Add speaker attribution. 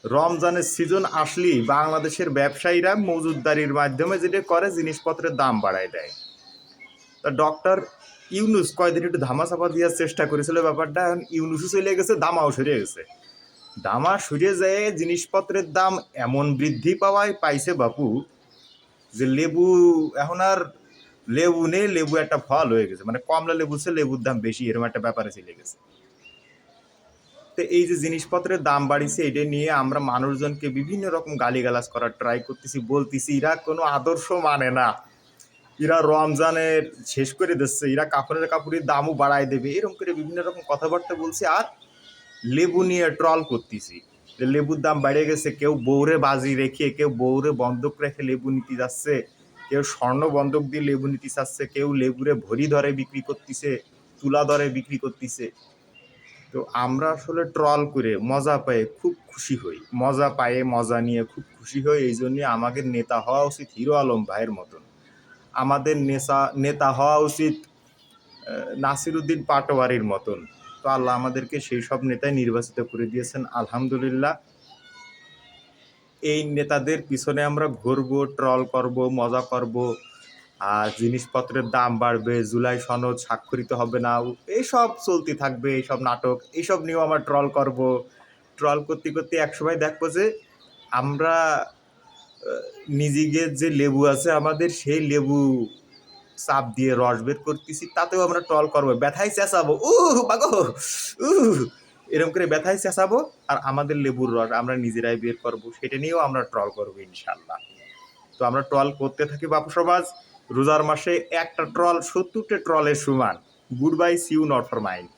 Speaker 1: রমজানের সিজন আসলেই বাংলাদেশের ব্যবসায়ীরা মজুতদারির মাধ্যমে যেটা করে জিনিসপত্রের দাম বাড়ায় দেয়। তা ডক্টর ইউনুস কয়দিন একটু ধামাচাপা দেওয়ার চেষ্টা করেছিল ব্যাপারটা, এখন ইউনুসও চলে গেছে, দামাও সরিয়ে গেছে। দামা সরিয়ে যায়, জিনিসপত্রের দাম এমন বৃদ্ধি পাইছে বাপু, যে লেবু এখন আর লেবু নেই, লেবু একটা ফল হয়ে গেছে, মানে কমলা লেবু সে লেবুর দাম বেশি, এরকম একটা ব্যাপারে চলে গেছে। তো এই যে জিনিসপত্রের দাম বাড়িছে, এটা নিয়ে আমরা মানুষজনকে বিভিন্ন রকম গালিগালাজ করার ট্রাই করতেছি, বলতেছি এরা কোনো আদর্শ মানে না, এরা রমজানের শেষ করে দিচ্ছে, এরা কাপড়ের দামও বাড়ায় দেবে, এরকম করে বিভিন্ন রকম কথাবার্তা বলছি। আর লেবু নিয়ে ট্রল করতেছি যে লেবুর দাম বেড়ে গেছে, কেউ বউরে বাজি রেখে, কেউ বউরে বন্ধক রেখে লেবু নিতে যাচ্ছে, কেউ স্বর্ণ বন্ধক দিয়ে লেবু নিতে চাচ্ছে, কেউ লেবুরে ভরি ধরে বিক্রি করতেছে, তুলা দরে বিক্রি করতেছে। তো আমরা আসলে ট্রল করে মজা পেয়ে খুব খুশি হই, মজা নিয়ে খুব খুশি হই। এই জন্য আমাদের নেতা হওয়া উচিত হিরো আলম ভাইয়ের মতন, আমাদের নেতা হওয়া উচিত নাসিরুদ্দিন পাটোয়ারির মতন। তো আল্লাহ আমাদেরকে সেই সব নেতাই নির্বাচিত করে দিয়েছেন, আলহামদুলিল্লাহ। এই নেতাদের পিছনে আমরা ঘুরবো, ট্রল করব, মজা করব, আর জিনিসপত্রের দাম বাড়বে, জুলাই সনদ স্বাক্ষরিত হবে না, এইসব চলতে থাকবে, এইসব নাটক, এইসব নিয়েও আমরা ট্রল করব। ট্রল করতে করতে একসময় দেখবো যে আমরা নিজেদের যে লেবু আছে আমাদের, সেই লেবু চাপ দিয়ে রস বের করতেছি, তাতেও আমরা ট্রল করবো, ব্যথায় চেঁচাবো, বাগো এরকম করে ব্যথায় চেঁচাবো, আর আমাদের লেবুর রস আমরা নিজেরাই বের করবো, সেটা নিয়েও আমরা ট্রল করবো ইনশাল্লাহ। তো আমরা ট্রল করতে থাকি বাপু সমাজ। রোজার মাসে একটা ট্রল 70টা ট্রলের সমান। Good bye, see you not for mind.